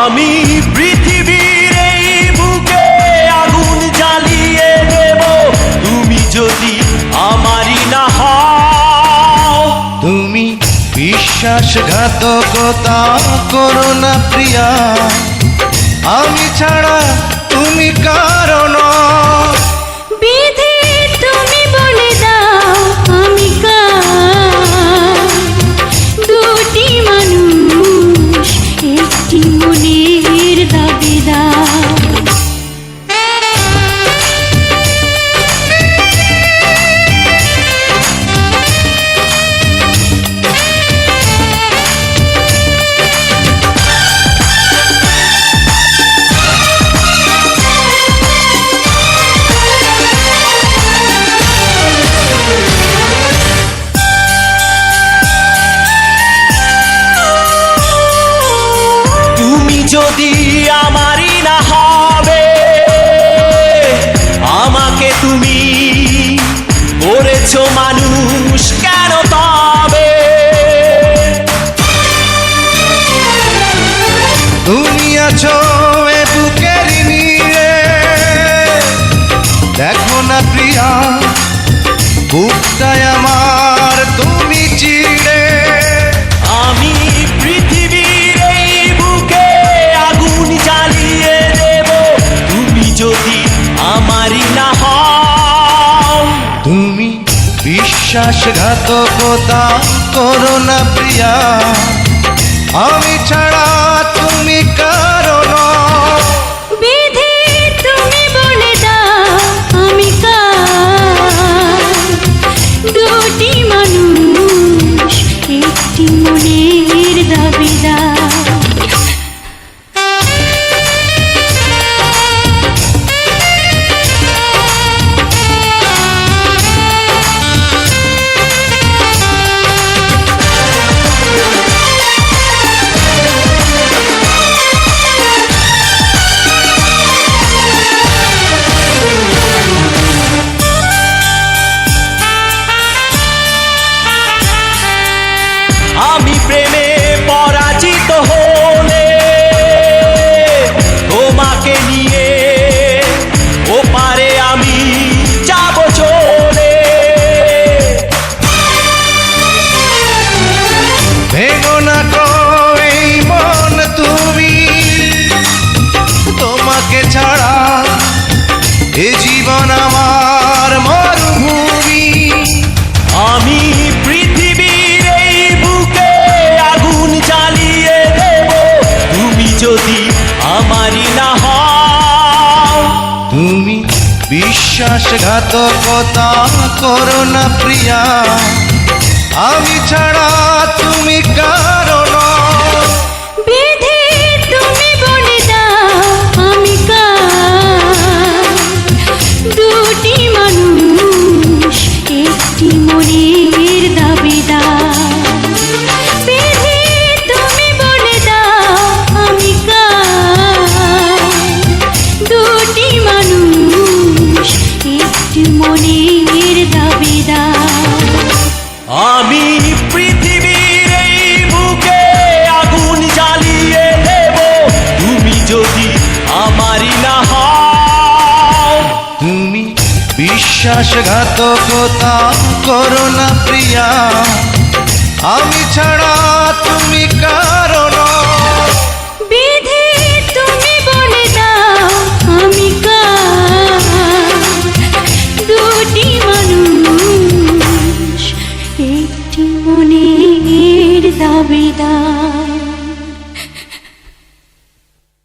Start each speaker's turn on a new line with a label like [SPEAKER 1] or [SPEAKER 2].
[SPEAKER 1] আমি পৃথিবীর এই বুকে আগুন জ্বালিয়ে দেব তুমি যদি আমারই না হও।
[SPEAKER 2] তুমি বিশ্বাসঘাতকতা করো না প্রিয়া, আমি ছাড়া তুমি কারো নও।
[SPEAKER 3] বিধি তুমি বলে দাও আমি কার, দুটি মানুষ একটি মনের দাবিদার।
[SPEAKER 1] যদি আমারই না হবে, আমাকে তুমি করেছো মানুষ কেন তবে?
[SPEAKER 2] তুমি আছো এ বুকের নীড়ে, দেখো না প্রিয়া বুকটায় আমার তুমি চিড়ে।
[SPEAKER 1] আমি পৃথিবীর এই বুকে আগুন জ্বালিয়ে দেব তুমি যদি আমারই না হও।
[SPEAKER 2] তুমি বিশ্বাসঘাতকতা করো না প্রিয়া, আমি ছাড়া তুমি কারো নও।
[SPEAKER 3] বিধি তুমি বলে দাও আমি কার, দুটি মানুষ একটি মনের দাবিদার।
[SPEAKER 1] আমি প্রেমে পরাজিত হলে তোমাকে নিয়ে ওপারে আমি যাব চলে।
[SPEAKER 2] ভেঙো না গো এই মন তুমি, তোমাকে ছাড়া এ জীবন আমার মরুভূমি।
[SPEAKER 1] আমি পৃথিবীর এই বুকে আগুন জ্বালিয়ে দেব তুমি যদি আমারই না হও।
[SPEAKER 2] তুমি বিশ্বাসঘাতকতা করো না প্রিয়া, আমি ছাড়া তুমি কারো নও।
[SPEAKER 3] বিধি তুমি বলে দাও আমি কার, দুটি মানুষ একটি মনের দাবিদার। বিধি তুমি বলে দাও আমি কার, দুটি মানুষ একটি মনের দাবিদার।
[SPEAKER 1] আমি পৃথিবীর এই বুকে আগুন জ্বালিয়ে দেব তুমি যদি আমারই না হও।
[SPEAKER 2] তুমি বিশ্বাসঘাতকতা করো না প্রিয়া, আমি ছাড়া